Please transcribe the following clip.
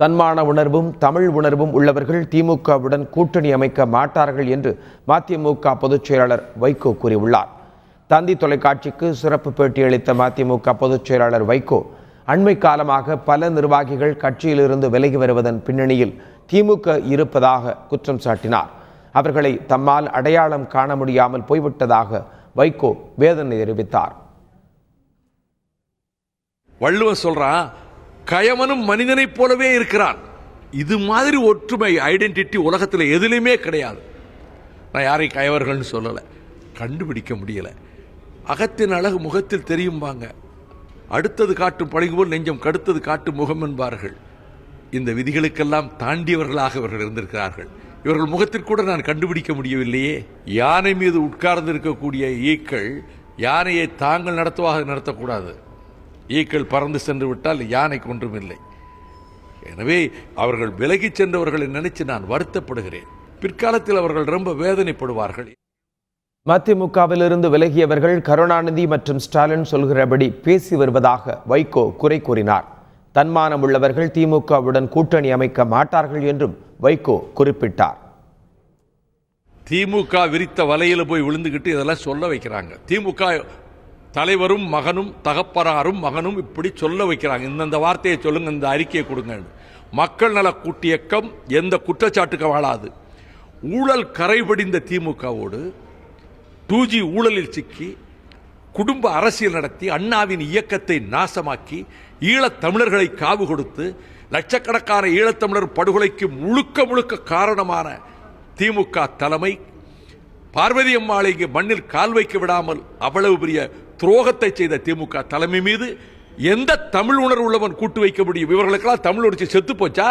தன்மான உணர்வும் தமிழ் உணர்வும் உள்ளவர்கள் திமுகவுடன் கூட்டணி அமைக்க மாட்டார்கள் என்று மதிமுக பொதுச் செயலாளர் வைகோ கூறியுள்ளார். தந்தி தொலைக்காட்சிக்கு சிறப்பு பேட்டியளித்த மதிமுக பொதுச் செயலாளர் வைகோ, அண்மை காலமாக பல நிர்வாகிகள் கட்சியிலிருந்து விலகி வருவதன் பின்னணியில் திமுக இருப்பதாக குற்றம் சாட்டினார். அவர்களை தம்மால் அடையாளம் காண முடியாமல் போய்விட்டதாக வைகோ வேதனை தெரிவித்தார். வள்ளுவர் சொல்றான், கயவனும் மனிதனைப் போலவே இருக்கிறான். இது மாதிரி ஒற்றுமை ஐடென்டிட்டி உலகத்தில் எதுலையுமே கிடையாது. நான் யாரையும் கயவர்கள்னு சொல்லலை, கண்டுபிடிக்க முடியலை. அகத்தின் அழகு முகத்தில் தெரியும்பாங்க, அடுத்தது காட்டும் பழகு போல் நெஞ்சம் கடுத்தது காட்டும் முகம் என்பார்கள். இந்த விதிகளுக்கெல்லாம் தாண்டியவர்களாக இவர்கள் இருந்திருக்கிறார்கள். இவர்கள் முகத்தில் கூட நான் கண்டுபிடிக்க முடியவில்லையே. யானை மீது உட்கார்ந்து இருக்கக்கூடிய ஈக்கள் யானையை தாங்கள் நடத்தக்கூடாது. ஈக்கள் பறந்து சென்று விட்டால் யானைக்கு ஒன்றும் இல்லை. எனவே அவர்கள் விலகி சென்றவர்களை நினைச்சு நான் வருத்தப்படுகிறேன். பிற்காலத்தில் அவர்கள் ரொம்ப வேதனைப்படுவார்கள். மதிமுகவிலிருந்து விலகியவர்கள் கருணாநிதி மற்றும் ஸ்டாலின் சொல்கிறபடி பேசி வருவதாக வைகோ குறை கூறினார். தன்மானம் உள்ளவர்கள் திமுகவுடன் கூட்டணி அமைக்க மாட்டார்கள் என்றும் வைகோ குறிப்பிட்டார். திமுக விரித்த வலையில போய் விழுந்துகிட்டு இதெல்லாம் சொல்ல வைக்கிறாங்க. திமுக தலைவரும் மகனும் தகப்பனாரும் மகனும் இப்படி சொல்ல வைக்கிறாங்க. இந்த வார்த்தையை சொல்லுங்க, இந்த அறிக்கையை கொடுங்க. மக்கள் நல கூட்டியக்கம் எந்த குற்றச்சாட்டுக்கு வாழாது. ஊழல் கரைபடிந்த திமுகவோடு 2G ஊழலில் சிக்கி குடும்ப அரசியல் நடத்தி அண்ணாவின் இயக்கத்தை நாசமாக்கி ஈழத் தமிழர்களை காவு கொடுத்து லட்சக்கணக்கான ஈழத்தமிழர் படுகொலைக்கு முழுக்க காரணமான திமுக தலைமை பார்வதி அம்மாளை இங்கே மண்ணில் கால் வைக்க விடாமல் அவ்வளவு பெரிய துரோகத்தை செய்த திமுக தலைமை மீது எந்த தமிழ் உணர்வு உள்ளவன் கூட்டு வைக்க முடியும்? இவர்களுக்கெல்லாம் தமிழ் ஒடிச்சு செத்து போச்சா?